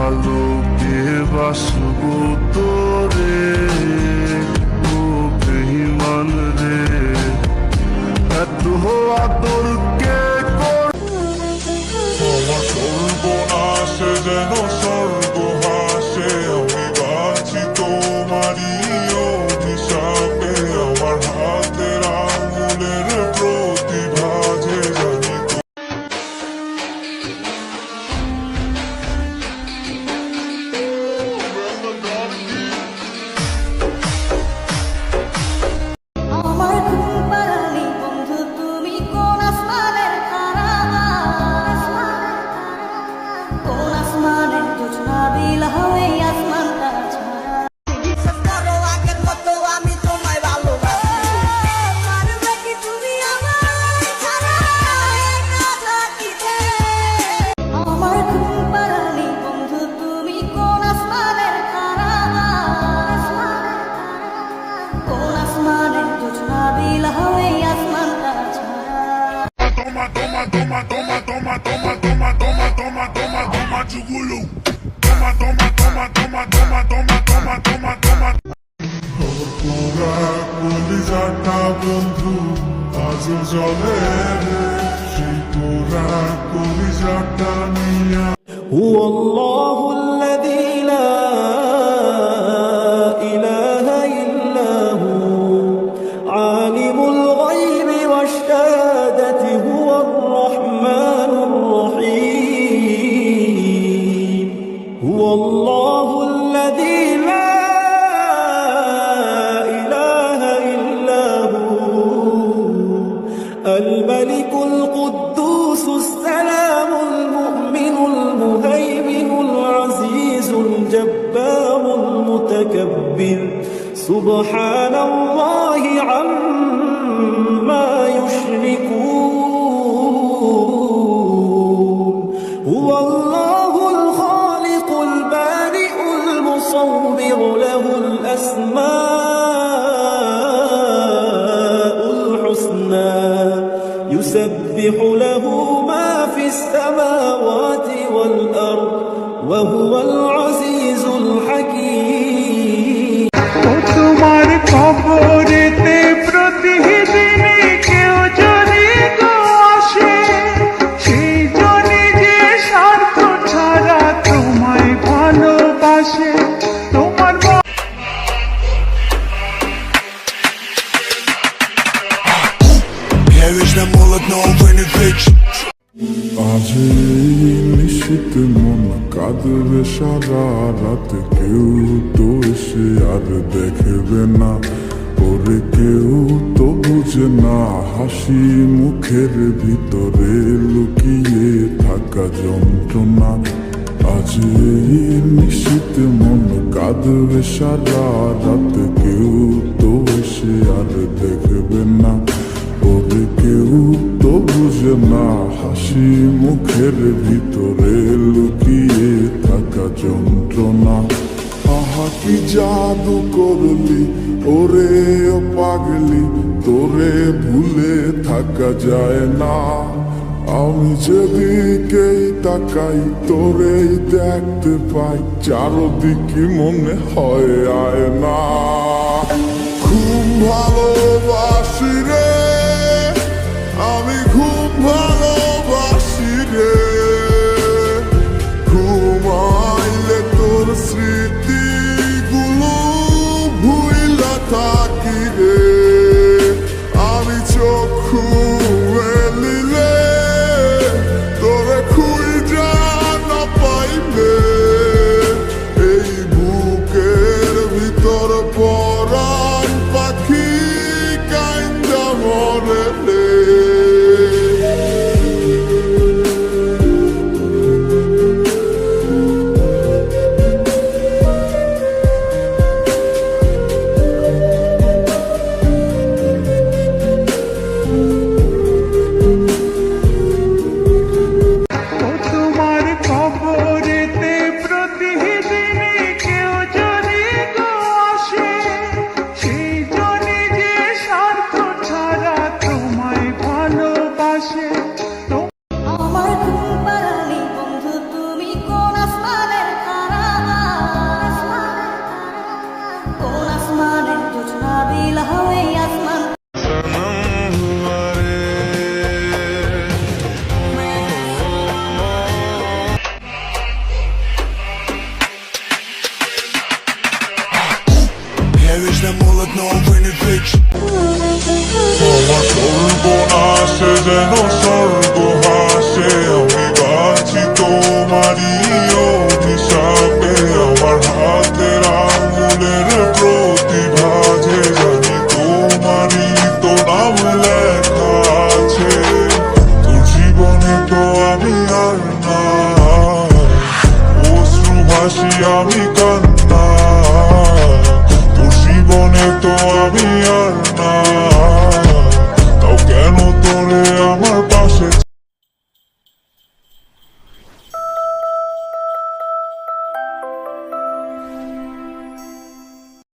আলোকে বাসবো তোরে, ও বেঈমান রে, এত আদর কে কর। আমার সর্বনাশে যেন স্বর্গ হাসে, আমি বাঁচি তোমারই অভিশাপে। আমার হাতের আঙুলের প্রতিভা যে জানি চুগুলু। পুরা কলিজাটা বন্ধু আজ জলে রে, সেই পুরা কলিজাটা নিয়া। هو الله الذي لا إله إلا هو عالم الغيب والشهادة هو الرحمن الرحيم هو الله الذي لا إله إلا هو الملك القدوس السلام المؤمن المهيمن العزيز الجبار المتكبر سبحان الله عما يشركون هو الله الخالق البارئ المصور له الأسماء الحسنى يسبح له ما في السماوات والأرض وهو العزيز الحكيم তোমার কবরেতে প্রতিদিন কেউ যদি গো আসে, সেই জনে যে স্বার্থ ছাড়া তোমায় ভালোবাসে। তোমার আজ নিশ্চিত মন কাঁদবে সারা রাত, কেউ তো এসে আর দেখবে না, ওরে কেউ তো বুঝে না হাসি মুখের ভিতরে লুকিয়ে থাকা যন্ত্রণা। আজ নিশ্চিত মন কাঁদবে সারা রাত, কেউ তো এসে আর দেখবে না, ওরে কেউ তো বুঝে না হাসি মুখের ভিতরে লুকিয়ে থাকা যন্ত্রণা। আহা কি জাদু করলি ওরে ও পাগলি, তোরে ভুলে থাকা যায় না। আমি যেদিকেই তাকাই তোরেই দেখতে পাই, চারদিকে মনে হয় আয়না। খুব ভালোবাসি রে, আমি খুব ভালোবাসি রে, ঘুমাইলে তোর স্মৃতিগুলো ভুইলা থাকি রে, আমি চক্ষু মেলিলে তোরে খুঁজা না পাইলে, এই বুকের ভিতর পরাণ পাখি জীবন আসে যেন স্বর্গ হাসে, আমি বাঁচি তোমারই অভিশাপে। আমার হাতের আঙুলের প্রতিভা যে জানি তোমারই তো নাম লেখা আছে। তোর জীবনে তো আমি আর না, অশ্রু ভাসি আমি কান্না। তোর জীবনে তো আমি আর না,